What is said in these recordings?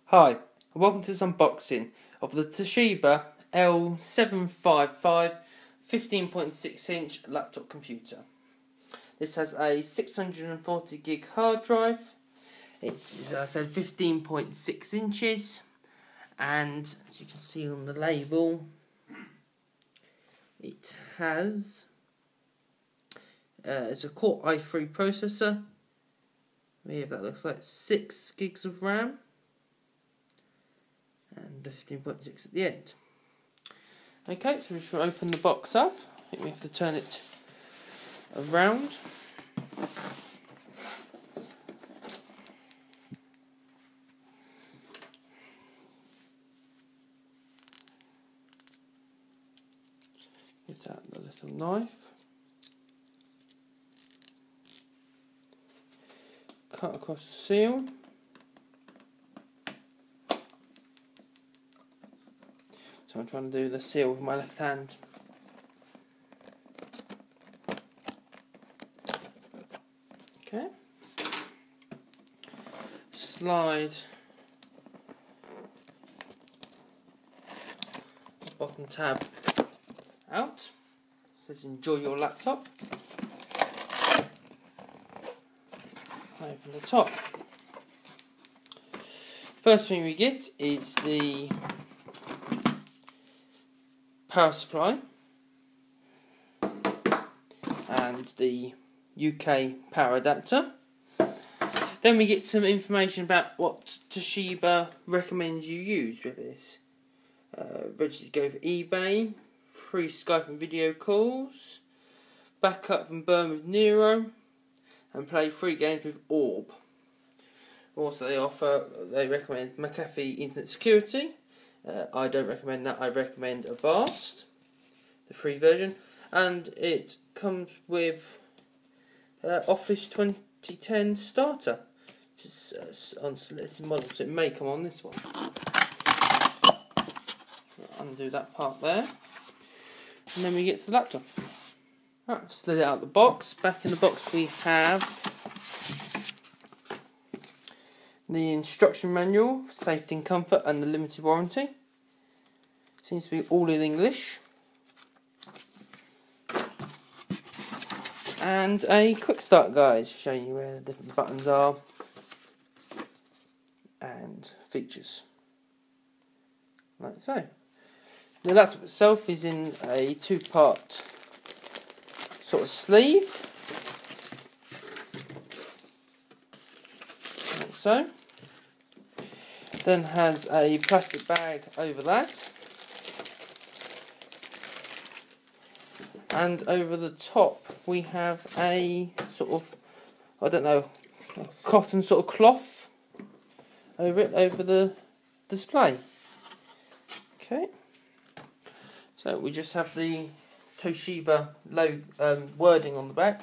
Hi, and welcome to this unboxing of the Toshiba L755 15.6 inch laptop computer. This has a 640 gig hard drive. It is, as I said, 15.6 inches, and as you can see on the label, it has it's a Core i3 processor. That looks like 6 gigs of RAM. And the 15.6 at the end. Okay, so we should open the box up. I think we have to turn it around. Get out the little knife. Cut across the seal. So I'm trying to do the seal with my left hand. Okay. Slide the bottom tab out. It says enjoy your laptop. Open the top. First thing we get is the power supply and the UK power adapter. Then we get some information about what Toshiba recommends you use with this. Register to go for eBay, free Skype and video calls, backup and burn with Nero, and play free games with Orb. Also they recommend McAfee Internet Security. I don't recommend that. I recommend Avast, the free version, and it comes with Office 2010 Starter, which is on selected models, so it may come on this one. Undo that part there, and then we get to the laptop. Right, I've slid it out of the box. Back in the box we have the instruction manual, safety and comfort, and the limited warranty. Seems to be all in English. And a quick start guide showing you where the different buttons are and features. Like so. The laptop itself is in a two-part sort of sleeve. Like so. Then has a plastic bag over that. And over the top we have a sort of, I don't know, a cotton sort of cloth over it, over the display. Okay. So we just have the Toshiba logo, wording on the back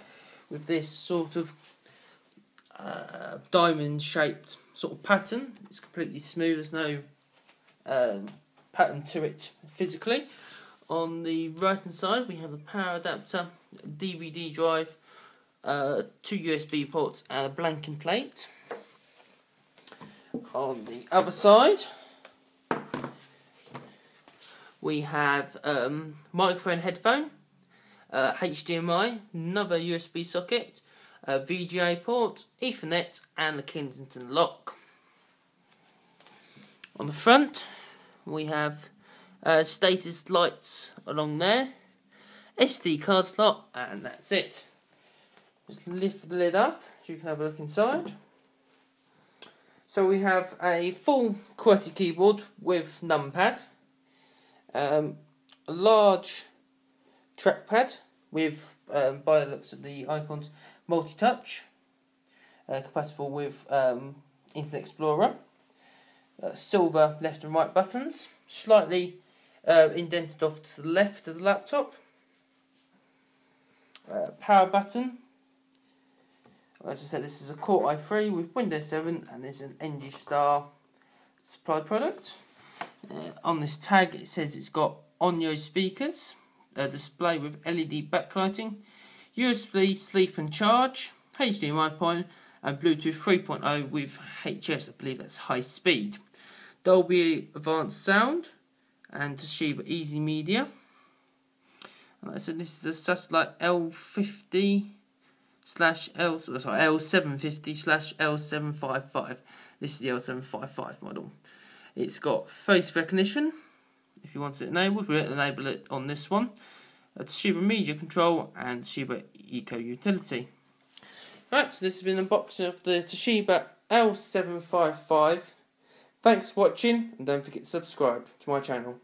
with this sort of diamond shaped sort of pattern. It's completely smooth, there's no pattern to it physically. On the right hand side we have the power adapter, DVD drive, 2 USB ports and a blanking plate. On the other side we have microphone headphone, HDMI, another USB socket, a VGA port, Ethernet and the Kensington lock. On the front we have status lights along there, SD card slot, and that's it. Just lift the lid up so you can have a look inside. So we have a full QWERTY keyboard with numpad, a large trackpad with, by the looks of the icons, multi-touch, compatible with Internet Explorer, silver left and right buttons, slightly indented off to the left of the laptop, power button, As I said, this is a Core i3 with Windows 7 and is an Energy Star supply product. On this tag it says it's got Onyo speakers, a display with LED backlighting, USB sleep and charge, HDMI port and Bluetooth 3.0 with HS, I believe that's high speed. Dolby Advanced Sound and Toshiba Easy Media. And like I said, this is a satellite L750/L755. This is the L755 model. It's got face recognition. If you want it enabled, we'll enable it on this one. A Toshiba Media Control and Toshiba Eco Utility. Right, so this has been an unboxing of the Toshiba L755. Thanks for watching, and don't forget to subscribe to my channel.